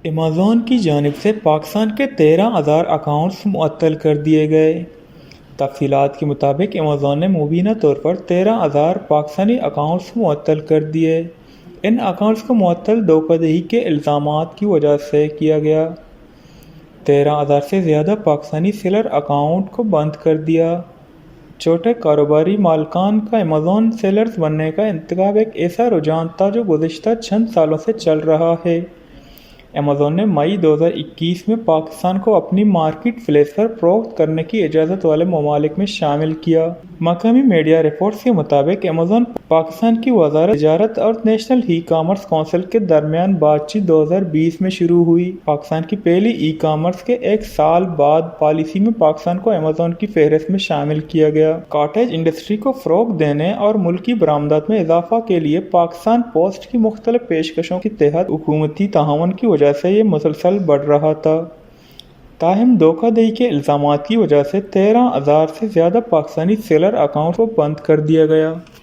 Amazon کی جانب سے پاکستان کے 13,000 اکاؤنٹس معطل کر دیے گئے۔ تفصیلات کے مطابق ایمیزون نے مبینہ طور پر 13,000 پاکستانی اکاؤنٹس معطل کر دیے۔ ان اکاؤنٹس کو معطل دھوکہ دہی کے الزامات کی وجہ سے کیا گیا۔ 13,000 سے زیادہ پاکستانی سیلر اکاؤنٹ کو بند کر دیا۔ چھوٹے کاروباری مالکان کا ایمیزون سیلرز بننے کا انتخاب ایک ایسا رجحان تھا جو گزشتہ چند سالوں سے چل رہا ہے۔ ایمیزون نے مئی 2021 میں پاکستان کو اپنی مارکیٹ پلیس پر فروخت کرنے کی اجازت والے ممالک میں شامل کیا۔ مقامی میڈیا رپورٹس کے مطابق ایمیزون پاکستان کی وزارت تجارت اور نیشنل ای کامرس کونسل کے درمیان بات چیت 2020 میں شروع ہوئی۔ پاکستان کی پہلی ای کامرس کے ایک سال بعد پالیسی میں پاکستان کو ایمیزون کی فہرست میں شامل کیا گیا۔ کاٹیج انڈسٹری کو فروغ دینے اور ملکی برآمدات میں اضافہ کے لیے پاکستان پوسٹ کی مختلف پیشکشوں کے تحت حکومتی تعاون کی وجہ سے یہ مسلسل بڑھ رہا تھا۔ تاہم دھوکہ دہی کے الزامات کی وجہ سے 13,000 سے زیادہ پاکستانی سیلر اکاؤنٹس کو بند کر دیا گیا۔